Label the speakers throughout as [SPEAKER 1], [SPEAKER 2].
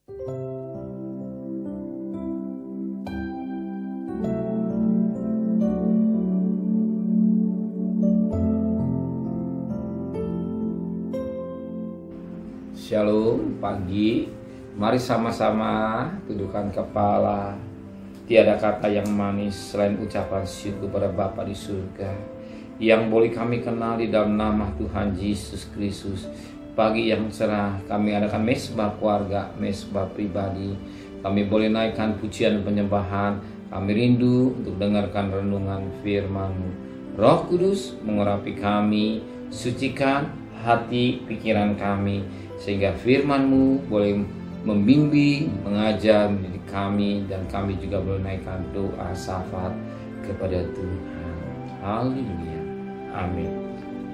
[SPEAKER 1] Shalom pagi, mari sama-sama tundukkan kepala. Tiada kata yang manis selain ucapan syukur kepada Bapa di surga yang boleh kami kenal di dalam nama Tuhan Yesus Kristus. Pagi yang cerah kami adakan mesbah keluarga, mesbah pribadi. Kami boleh naikkan pujian dan penyembahan. Kami rindu untuk dengarkan renungan firman-Mu. Roh Kudus mengurapi kami, sucikan hati pikiran kami, sehingga firman-Mu boleh membimbing, mengajar, mendidik kami, dan kami juga boleh naikkan doa syafaat kepada Tuhan. Haleluya. Amin.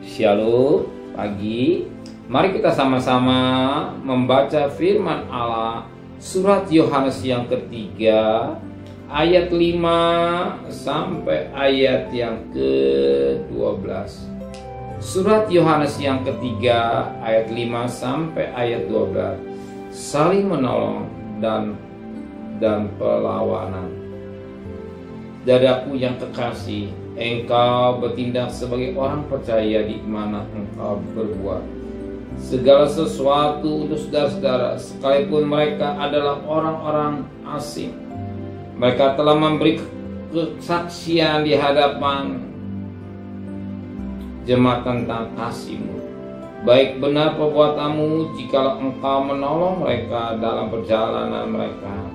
[SPEAKER 1] Shalom pagi. Mari kita sama-sama membaca firman Allah surat Yohanes yang ketiga ayat 5 sampai ayat yang ke-12. Surat Yohanes yang ketiga ayat 5 sampai ayat 12. Saling menolong dan perlawanan. Dadaku yang kekasih, engkau bertindak sebagai orang percaya di mana engkau berbuat segala sesuatu untuk saudara-saudara, sekalipun mereka adalah orang-orang asing. Mereka telah memberi kesaksian di hadapan jemaat tentang kasih-Mu. Baik benar perbuatanmu jikalau engkau menolong mereka dalam perjalanan mereka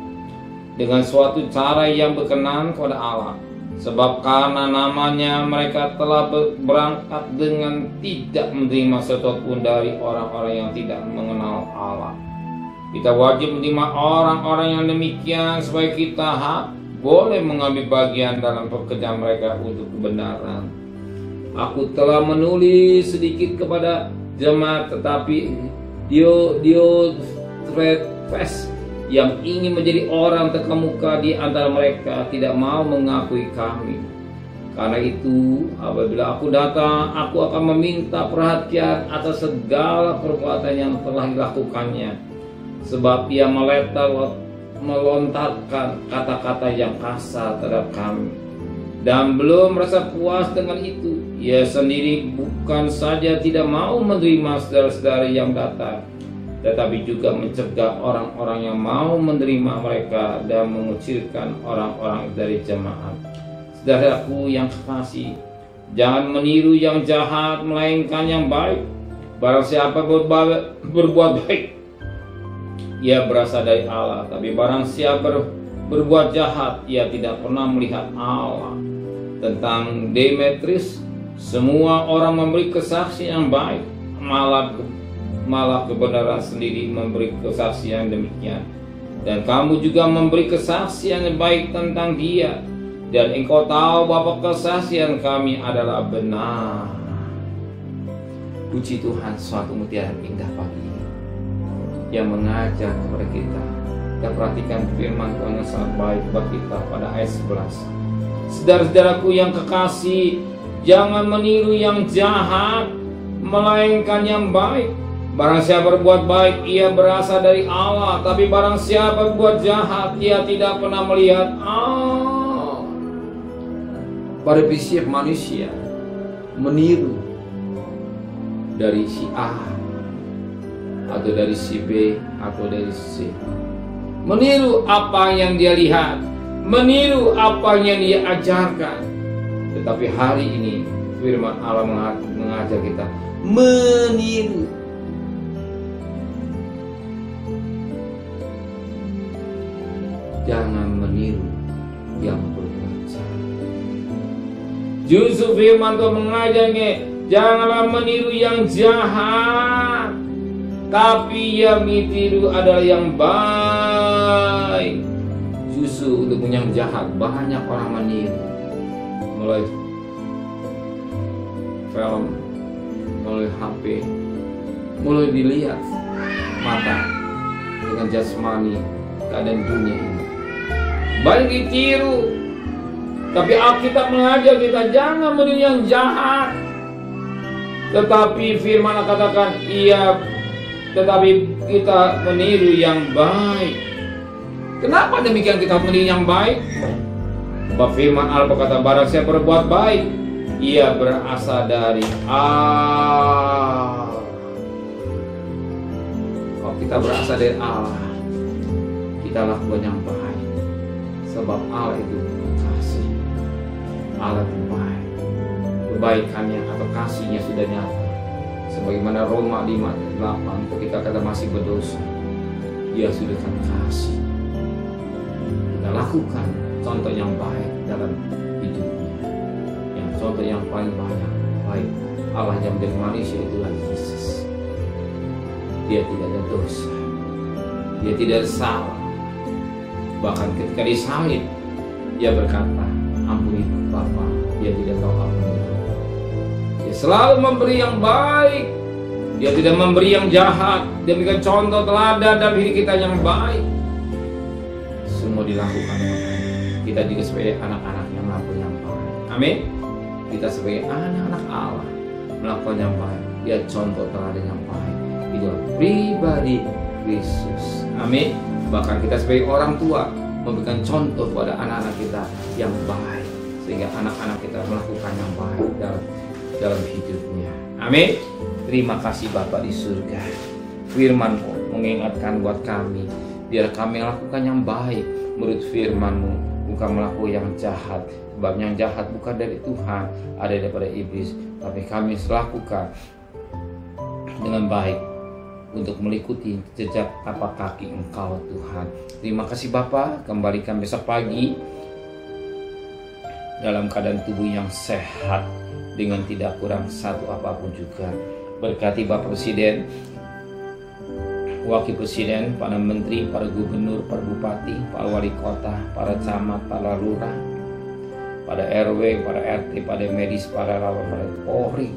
[SPEAKER 1] dengan suatu cara yang berkenan kepada Allah. Sebab karena namanya mereka telah berangkat dengan tidak menerima sesuatu pun dari orang-orang yang tidak mengenal Allah. Kita wajib menerima orang-orang yang demikian supaya kita boleh mengambil bagian dalam pekerjaan mereka untuk kebenaran. Aku telah menulis sedikit kepada jemaat, tetapi Diotrephes yang ingin menjadi orang terkemuka di antara mereka tidak mau mengakui kami. Karena itu, apabila aku datang, aku akan meminta perhatian atas segala perbuatan yang telah dilakukannya, sebab ia melontarkan kata-kata yang kasar terhadap kami. Dan belum merasa puas dengan itu, ia sendiri bukan saja tidak mau menerima saudara-saudara yang datang, tetapi juga mencegah orang-orang yang mau menerima mereka dan mengucilkan orang-orang dari jemaat. Saudaraku yang kekasih, jangan meniru yang jahat, melainkan yang baik. Barang siapa berbuat baik, ia berasal dari Allah. Tapi barang siapa berbuat jahat, ia tidak pernah melihat Allah. Tentang Demetrius, semua orang memberi kesaksian yang baik, malah kebenaran sendiri memberi kesaksian demikian. Dan kamu juga memberi kesaksian yang baik tentang dia, dan engkau tahu bahwa kesaksian kami adalah benar. Puji Tuhan, suatu mutiara indah pagi ini yang mengajar kepada kita. Kita perhatikan firman Tuhan yang sangat baik bagi kita pada ayat 11. Saudara-saudaraku yang kekasih, jangan meniru yang jahat, melainkan yang baik. Barang siapa berbuat baik, ia berasal dari Allah. Tapi barang siapa berbuat jahat, ia tidak pernah melihat Allah. Pada prinsip manusia meniru dari si A atau dari si B atau dari si C. Meniru apa yang dia lihat, meniru apa yang dia ajarkan. Tetapi hari ini firman Allah mengajar kita meniru. Jangan meniru yang berbuat jahat. Justru firman Tuhan mengajarnya, janganlah meniru yang jahat, tapi yang ditiru adalah yang baik. Justru untuk yang jahat banyak orang meniru, mulai film, mulai HP, mulai dilihat mata dengan jasmani keadaan dunia ini. Banyak ditiru. Tapi Alkitab mengajar kita jangan meniru yang jahat. Tetapi firman katakan ia tetapi kita meniru yang baik. Kenapa demikian kita meniru yang baik? Sebab firman Allah berkata, barang siapa berbuat baik, ia berasal dari Allah. Kalau kita berasal dari Allah, kita lakukan yang baik. Sebab Allah itu kasih. Allah itu baik. Kebaikannya atau kasihnya sudah nyata. Sebagaimana Roma 5:8, ketika kita masih berdosa, Dia sudah kasih. Kita lakukan contoh yang baik dalam hidupnya. Yang contoh yang paling banyak baik Allah yang menjadi manusia itulah Yesus. Dia tidak ada dosa, Dia tidak salah. Bahkan ketika disalib, Dia berkata, ampuni Bapa, Dia tidak tahu apa yang berbuat. Dia selalu memberi yang baik, Dia tidak memberi yang jahat. Dia memberikan contoh teladan dalam hidup kita yang baik. Semua dilakukan oleh kita juga sebagai anak-anak yang melakukan yang baik. Amin. Kita sebagai anak-anak Allah melakukan yang baik. Dia contoh teladan yang baik. Itu pribadi Kristus. Amin. Bahkan kita sebagai orang tua memberikan contoh pada anak-anak kita yang baik, sehingga anak-anak kita melakukan yang baik dalam hidupnya. Amin. Terima kasih Bapa di surga. Firman-Mu mengingatkan buat kami, biar kami lakukan yang baik menurut firman-Mu, bukan melakukan yang jahat. Sebab yang jahat bukan dari Tuhan, ada daripada iblis. Tapi kami lakukan dengan baik untuk mengikuti jejak tapak kaki Engkau Tuhan. Terima kasih Bapa, kembalikan besok pagi dalam keadaan tubuh yang sehat, dengan tidak kurang satu apapun juga. Berkati Bapak Presiden, Wakil Presiden, para Menteri, para Gubernur, para Bupati, para Wali Kota, para Camat, para Lurah, pada RW, para RT, pada medis, para relawan, para Polri.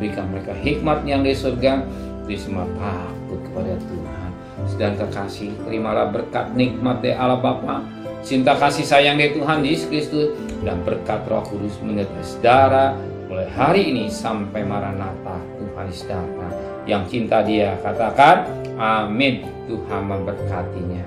[SPEAKER 1] Berikan mereka hikmat yang dari surga, semua takut kepada Tuhan. Sedang kekasih, terimalah berkat nikmat dari Allah Bapa, cinta kasih sayang dari Tuhan Yesus Kristus, dan berkat Roh Kudus menyertai saudara mulai hari ini sampai Maranatha. Tuhan Yesus datang. Yang cinta Dia katakan amin. Tuhan memberkatinya.